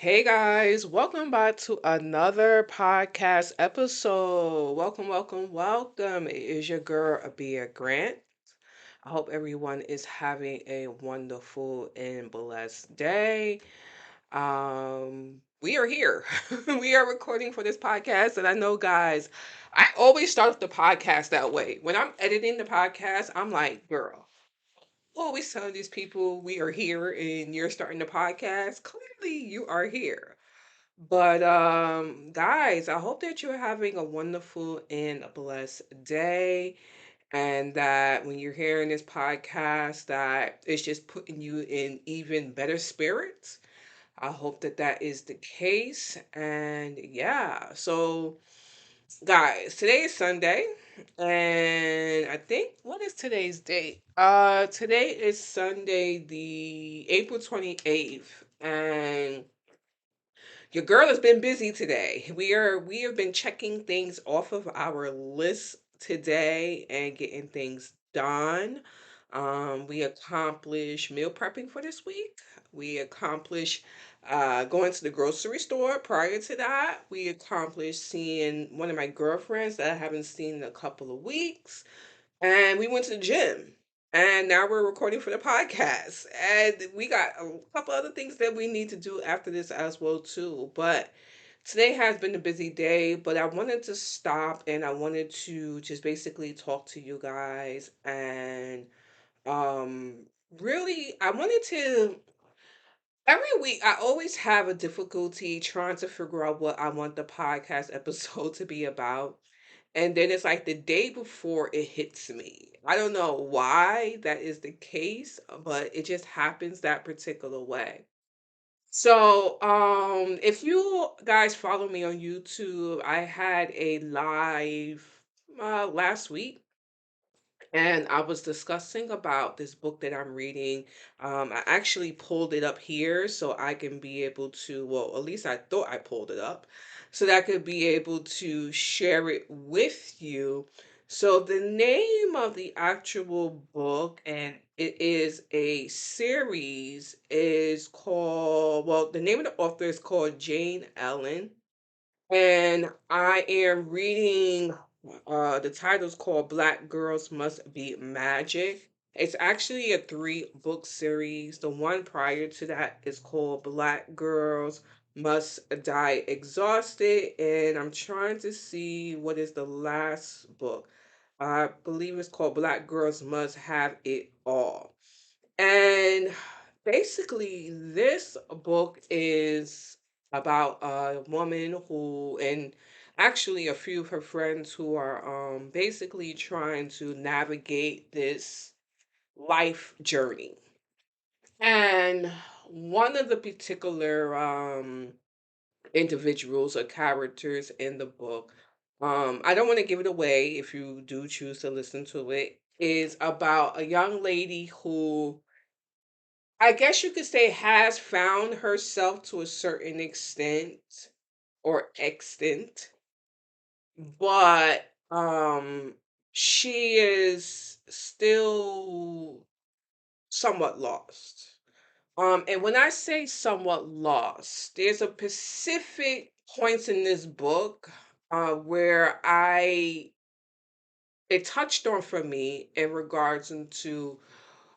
Hey guys, welcome back to another podcast episode. Welcome, welcome, welcome. It is your girl, Abia Grant. I hope everyone is having a wonderful and blessed day. We are here. We are recording for this podcast, and I know, guys, I always start off the podcast that way. When I'm editing the podcast, I'm like, girl, always telling these people we are here and you're starting the podcast. Clearly, you are here. But guys, I hope that you're having a wonderful and a blessed day and that when you're hearing this podcast that it's just putting you in even better spirits. I hope that that is the case. And yeah, so guys, today is Sunday and I think what is today's date? Today is Sunday the April 28th and your girl has been busy today. We have been checking things off of our list today and getting things done. We accomplished meal prepping for this week. We accomplished going to the grocery store prior to that. We accomplished seeing one of my girlfriends that I haven't seen in a couple of weeks. And we went to the gym. And now we're recording for the podcast. And we got a couple other things that we need to do after this as well too. But today has been a busy day, but I wanted to stop and I wanted to just basically talk to you guys and um really I wanted to every week I always have a difficulty trying to figure out what I want the podcast episode to be about. And then it's like the day before it hits me. I don't know why that is the case, but it just happens that particular way. So, if you guys follow me on YouTube, I had a live last week and I was discussing about this book that I'm reading. I actually pulled it up here so I can be able to, well, at least I thought I pulled it up so that I could be able to share it with you. So, the name of the actual book, and it is a series, is called, well, the name of the author is called Jane Ellen. And I am reading the title's called Black Girls Must Be Magic. It's actually a three-book series. The one prior to that is called Black Girls Must Die Exhausted. And I'm trying to see what is the last book. I believe it's called Black Girls Must Have It All. And basically, this book is about a woman who, and actually a few of her friends who are basically trying to navigate this life journey. And one of the particular individuals or characters in the book, I don't want to give it away if you do choose to listen to it, is about a young lady who I guess you could say has found herself to a certain extent or extent, but she is still somewhat lost. And when I say somewhat lost, there's a specific points in this book where I it touched on for me in regards into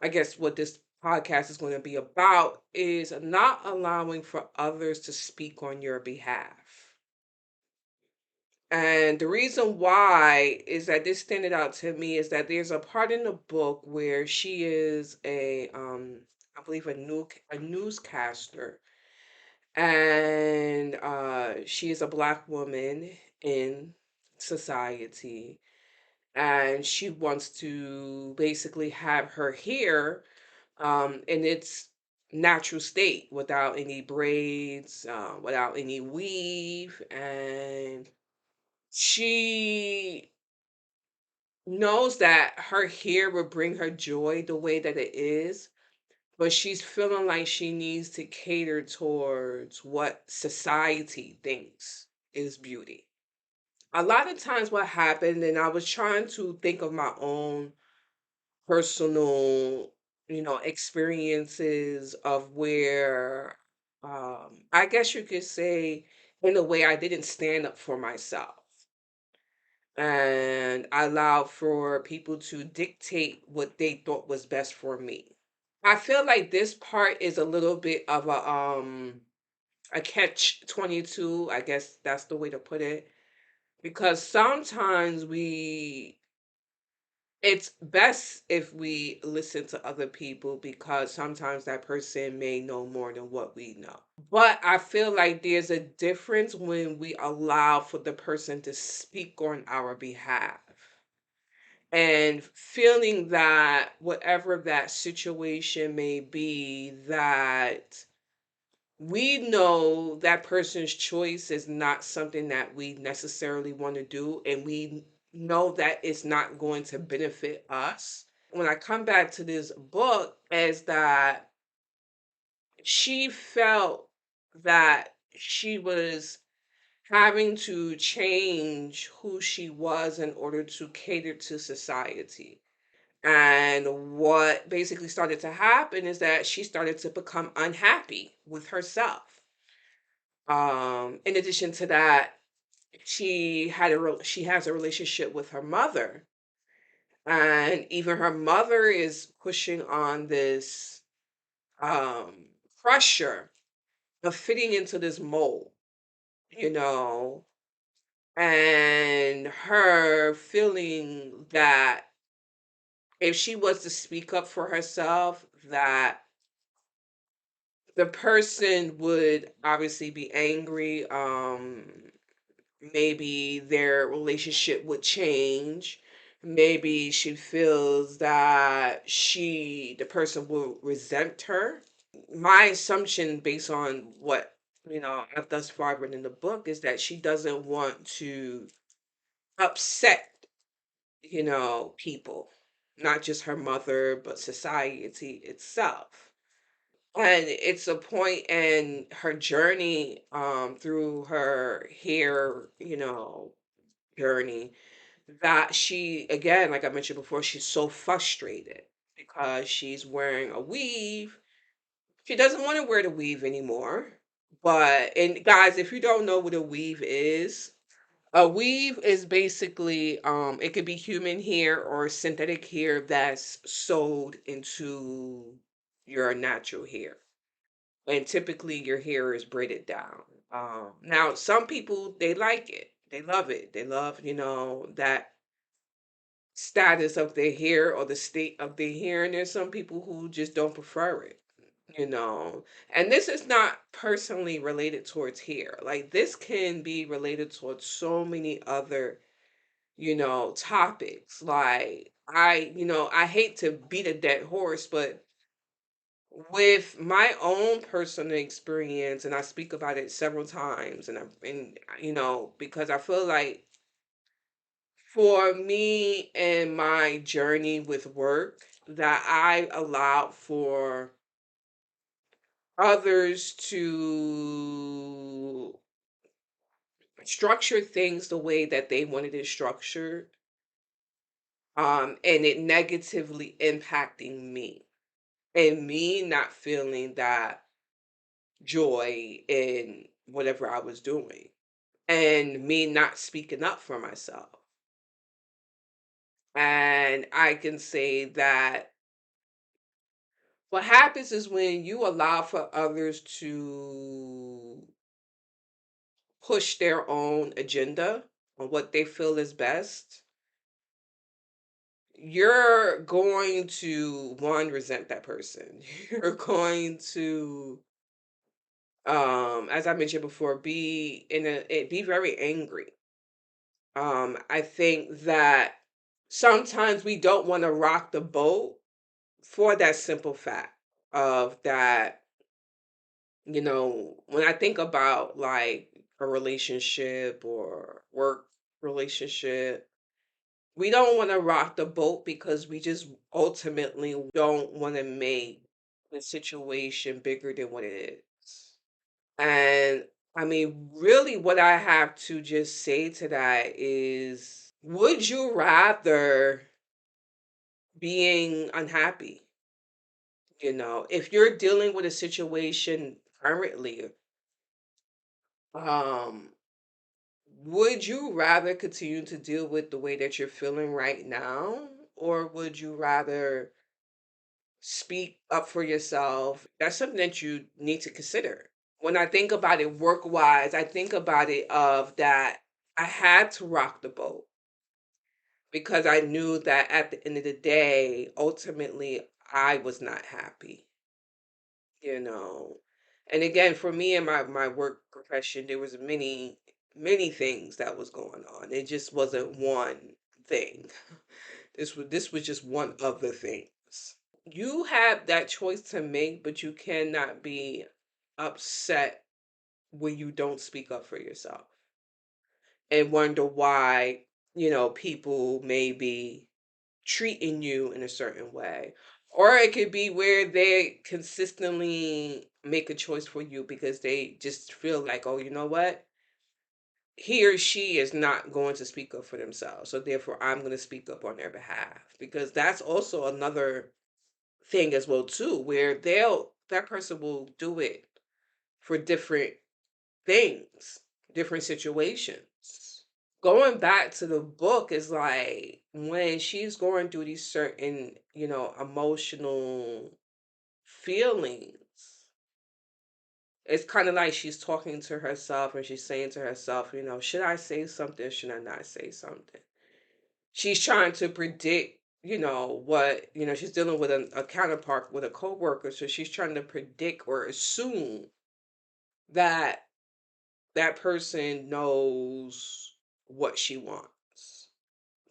I guess what this podcast is going to be about is not allowing for others to speak on your behalf. And the reason why is that this standing out to me is that there's a part in the book where she is I believe a newscaster and she is a black woman in society and she wants to basically have her hair in its natural state without any braids, without any weave. And she knows that her hair will bring her joy the way that it is, but she's feeling like she needs to cater towards what society thinks is beauty. A lot of times, what happened, and I was trying to think of my own personal, experiences of where I guess you could say, in a way, I didn't stand up for myself. And I allowed for people to dictate what they thought was best for me. I feel like this part is a little bit of a catch 22, I guess that's the way to put it, because sometimes we it's best if we listen to other people because sometimes that person may know more than what we know. But I feel like there's a difference when we allow for the person to speak on our behalf and feeling that whatever that situation may be, that we know that person's choice is not something that we necessarily want to do, and we know that it's not going to benefit us. When I come back to this book, is that she felt that she was having to change who she was in order to cater to society. And what basically started to happen is that she started to become unhappy with herself. In addition to that, she has a relationship with her mother, and even her mother is pushing on this um pressure of fitting into this mold, you know, and her feeling that if she was to speak up for herself, that the person would obviously be angry. Maybe their relationship would change. Maybe she feels that the person will resent her. My assumption, based on what I've thus far read in the book, is that she doesn't want to upset, people, not just her mother, but society itself. And it's a point in her journey through her hair, journey, that she, again, like I mentioned before, she's so frustrated because she's wearing a weave. She doesn't want to wear the weave anymore. And guys, if you don't know what a weave is basically it could be human hair or synthetic hair that's sewed into your natural hair. And typically your hair is braided down. Now some people, they like it. They love it. They love, that status of their hair or the state of their hair. And there's some people who just don't prefer it, you know. And this is not personally related towards hair. Like this can be related towards so many other, topics. Like I hate to beat a dead horse, but with my own personal experience, and I speak about it several times, because I feel like for me and my journey with work, that I allowed for others to structure things the way that they wanted it structured, and it negatively impacting me, and me not feeling that joy in whatever I was doing, and me not speaking up for myself. And I can say that what happens is when you allow for others to push their own agenda on what they feel is best, you're going to one, resent that person. You're going to as I mentioned before, be very angry. I think that sometimes we don't want to rock the boat for that simple fact of that, when I think about like a relationship or work relationship, we don't want to rock the boat because we just ultimately don't want to make the situation bigger than what it is. And I mean, really, what I have to just say to that is, would you rather being unhappy? If you're dealing with a situation currently, um, would you rather continue to deal with the way that you're feeling right now, or would you rather speak up for yourself? That's something that you need to consider. When I think about it work wise, I think about it of that I had to rock the boat because I knew that at the end of the day, ultimately, I was not happy, you know. And again, for me and my work profession, there was many things that was going on. It just wasn't one thing. This was just one of the things. You have that choice to make, but you cannot be upset when you don't speak up for yourself and wonder why, people may be treating you in a certain way. Or it could be where they consistently make a choice for you because they just feel like, oh, you know what? He or she is not going to speak up for themselves. So therefore I'm going to speak up on their behalf. Because that's also another thing as well too, where that person will do it for different things, different situations. Going back to the book is like when she's going through these certain, emotional feelings, it's kind of like she's talking to herself and she's saying to herself, should I say something? Should I not say something? She's trying to predict, what, she's dealing with a counterpart with a coworker. So she's trying to predict or assume that that person knows what she wants.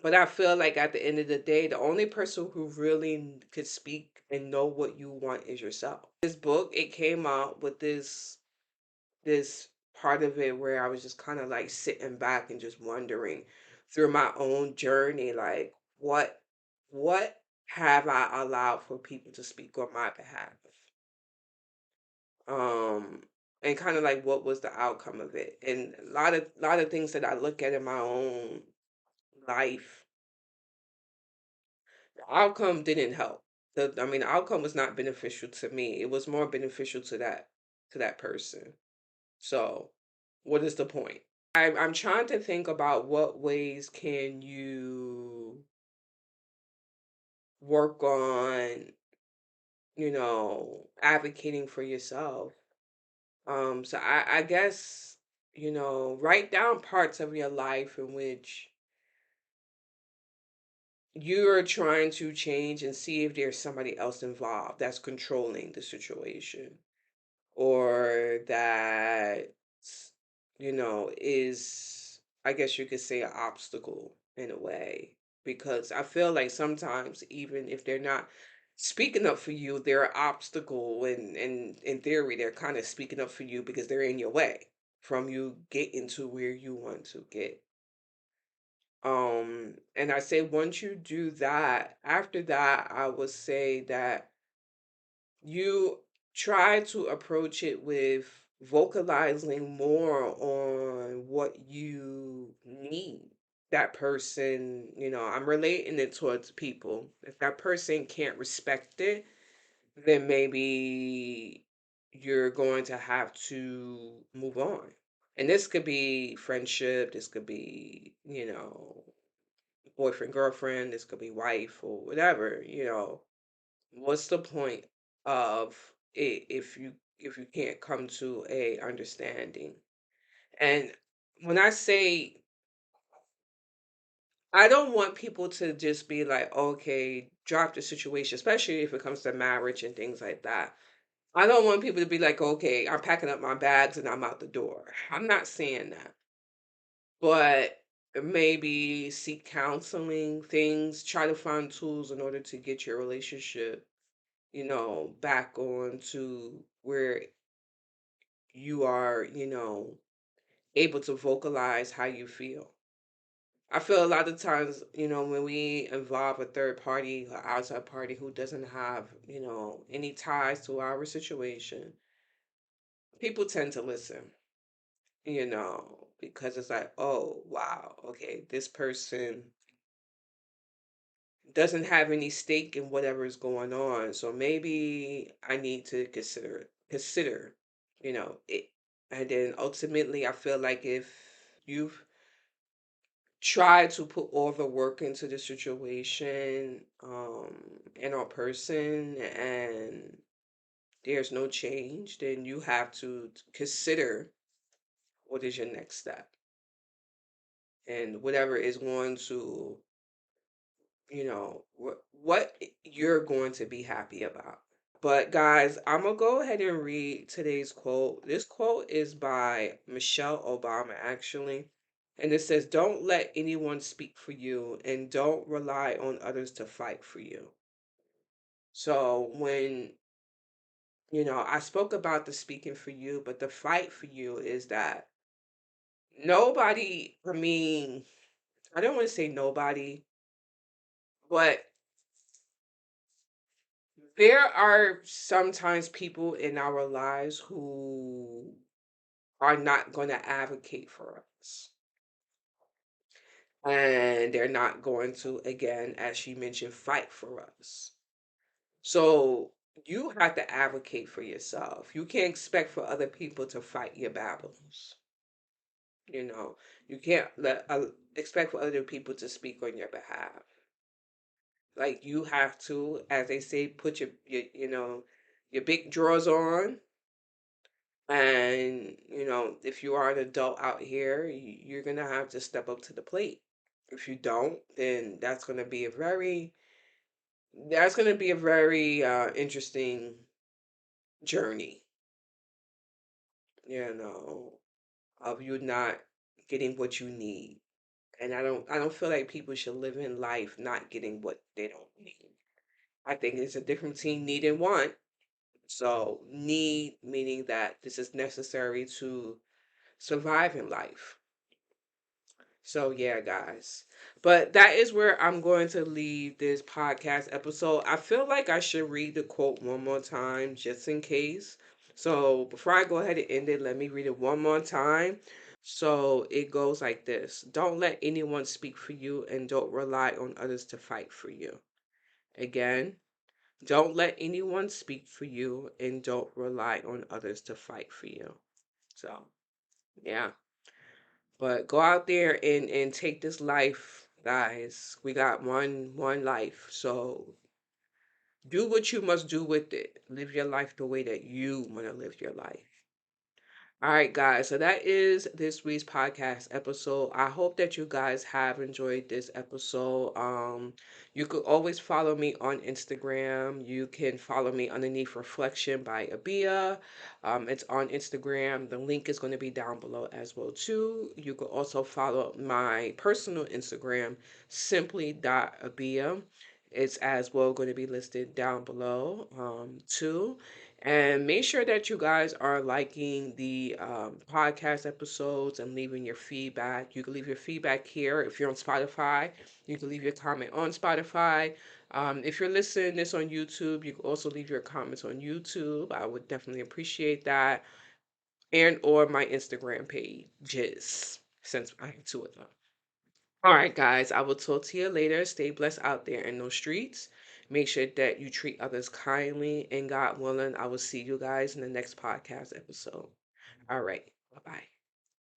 But I feel like at the end of the day, the only person who really could speak and know what you want is yourself. This book, it came out with this part of it where I was just kind of like sitting back and just wondering through my own journey, like what have I allowed for people to speak on my behalf? Um, and kind of like what was the outcome of it? And a lot of things that I look at in my own life, the outcome didn't help. The outcome was not beneficial to me. It was more beneficial to that person. So, what is the point? I'm trying to think about what ways can you work on, advocating for yourself. So I guess, write down parts of your life in which you're trying to change and see if there's somebody else involved that's controlling the situation or that is, I guess you could say, an obstacle in a way. Because I feel like sometimes even if they're not speaking up for you, they're an obstacle, and in theory they're kind of speaking up for you because they're in your way from you getting to where you want to get. And I say once you do that, after that I would say that you try to approach it with vocalizing more on what you need. That person, I'm relating it towards people. If that person can't respect it, then maybe you're going to have to move on. And this could be friendship, this could be, boyfriend, girlfriend, this could be wife or whatever, what's the point of it if you can't come to a understanding? And when I say, I don't want people to just be like, okay, drop the situation, especially if it comes to marriage and things like that. I don't want people to be like, okay, I'm packing up my bags and I'm out the door. I'm not saying that. But maybe seek counseling, things, try to find tools in order to get your relationship, back on to where you are, able to vocalize how you feel. I feel a lot of times, when we involve a third party, or outside party who doesn't have, any ties to our situation, people tend to listen, because it's like, oh, wow, okay, this person doesn't have any stake in whatever is going on. So maybe I need to consider it. Consider. it, and then ultimately, I feel like if you've tried to put all the work into the situation, and on person, and there's no change, then you have to consider what is your next step and whatever is going to, what you're going to be happy about. But guys, I'm gonna go ahead and read today's quote. This quote is by Michelle Obama, actually. And it says, "Don't let anyone speak for you and don't rely on others to fight for you." So I spoke about the speaking for you, but the fight for you is that nobody, I mean, I don't want to say nobody, but there are sometimes people in our lives who are not going to advocate for us. And they're not going to, again, as she mentioned, fight for us. So you have to advocate for yourself. You can't expect for other people to fight your battles. You know, you can't expect for other people to speak on your behalf. Like you have to, as they say, put your big drawers on. And if you are an adult out here, you're gonna have to step up to the plate. If you don't, then that's gonna be a very interesting journey, you know, of you not getting what you need. And I don't feel like people should live in life not getting what they don't need. I think it's a difference between need and want. So need meaning that this is necessary to survive in life. So yeah, guys. But that is where I'm going to leave this podcast episode. I feel like I should read the quote one more time just in case. So before I go ahead and end it, let me read it one more time. So it goes like this: Don't let anyone speak for you and don't rely on others to fight for you. Again, don't let anyone speak for you and don't rely on others to fight for you. So, yeah. But go out there and take this life, guys. We got one life. So do what you must do with it. Live your life the way that you want to live your life. All right, guys. So that is this week's podcast episode. I hope that you guys have enjoyed this episode. You could always follow me on Instagram. You can follow me underneath Reflection by Abia. It's on Instagram. The link is going to be down below as well too. You could also follow my personal Instagram, simply.abia. It's as well going to be listed down below too. And make sure that you guys are liking the podcast episodes and leaving your feedback. You can leave your feedback here. If you're on Spotify, you can leave your comment on Spotify. If you're listening this on YouTube, you can also leave your comments on YouTube. I would definitely appreciate that. And or my Instagram page, just since I have two of them. All right, guys, I will talk to you later. Stay blessed out there in those streets. Make sure that you treat others kindly. And God willing, I will see you guys in the next podcast episode. All right. Bye bye.